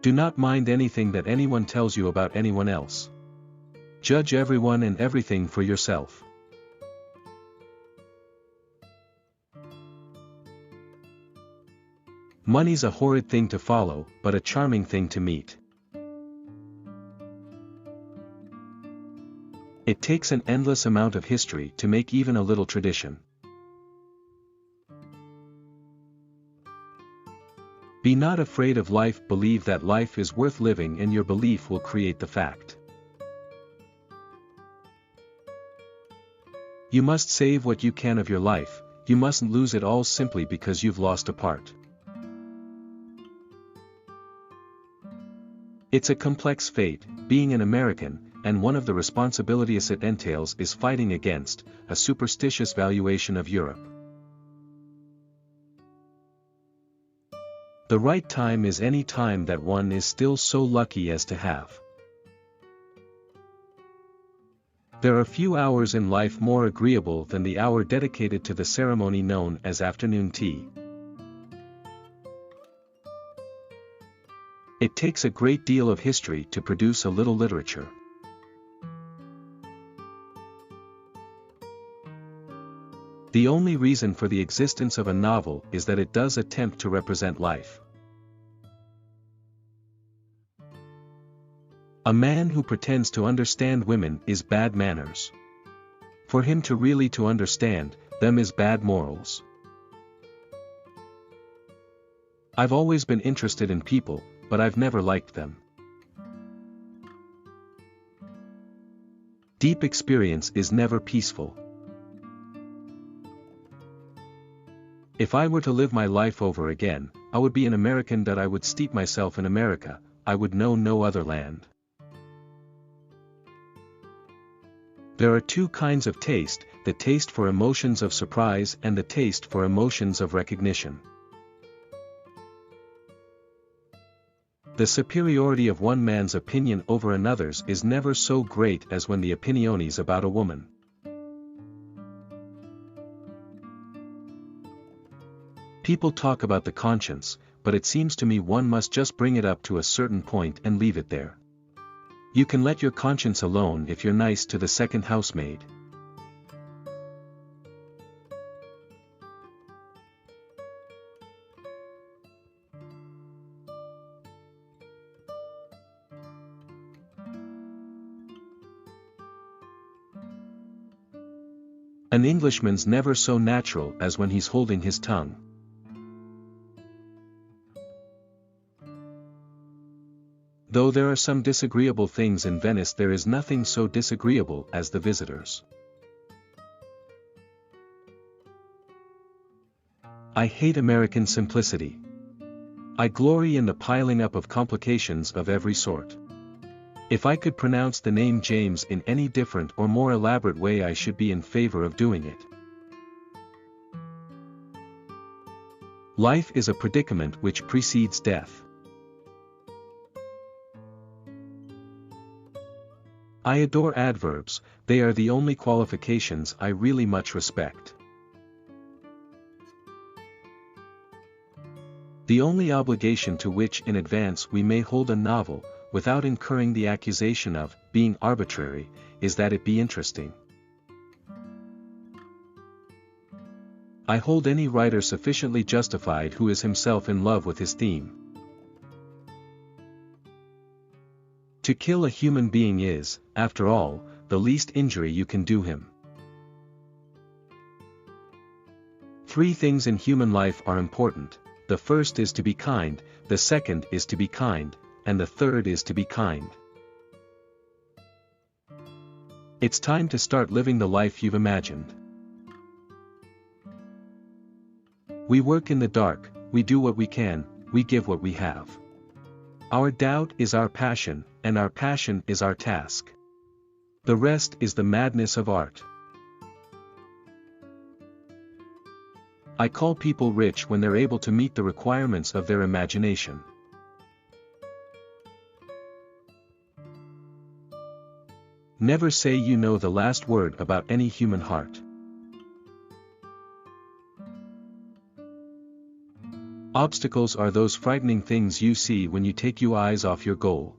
Do not mind anything that anyone tells you about anyone else. Judge everyone and everything for yourself. Money's a horrid thing to follow, but a charming thing to meet. It takes an endless amount of history to make even a little tradition. Be not afraid of life, believe that life is worth living, and your belief will create the fact. You must save what you can of your life, you mustn't lose it all simply because you've lost a part. It's a complex fate, being an American, and one of the responsibilities it entails is fighting against a superstitious valuation of Europe. The right time is any time that one is still so lucky as to have. There are few hours in life more agreeable than the hour dedicated to the ceremony known as afternoon tea. It takes a great deal of history to produce a little literature. The only reason for the existence of a novel is that it does attempt to represent life. A man who pretends to understand women is bad manners. For him to really to understand them is bad morals. I've always been interested in people, but I've never liked them. Deep experience is never peaceful. If I were to live my life over again, I would be an American, that I would steep myself in America, I would know no other land. There are two kinds of taste, the taste for emotions of surprise and the taste for emotions of recognition. The superiority of one man's opinion over another's is never so great as when the opinion's about a woman. People talk about the conscience, but it seems to me one must just bring it up to a certain point and leave it there. You can let your conscience alone if you're nice to the second housemaid. An Englishman's never so natural as when he's holding his tongue. Though there are some disagreeable things in Venice, there is nothing so disagreeable as the visitors. I hate American simplicity. I glory in the piling up of complications of every sort. If I could pronounce the name James in any different or more elaborate way, I should be in favor of doing it. Life is a predicament which precedes death. I adore adverbs, they are the only qualifications I really much respect. The only obligation to which in advance we may hold a novel, without incurring the accusation of being arbitrary, is that it be interesting. I hold any writer sufficiently justified who is himself in love with his theme. To kill a human being is, after all, the least injury you can do him. 3 things in human life are important. The first is to be kind, the second is to be kind, and the third is to be kind. It's time to start living the life you've imagined. We work in the dark, we do what we can, we give what we have. Our doubt is our passion, and our passion is our task. The rest is the madness of art. I call people rich when they're able to meet the requirements of their imagination. Never say you know the last word about any human heart. Obstacles are those frightening things you see when you take your eyes off your goal.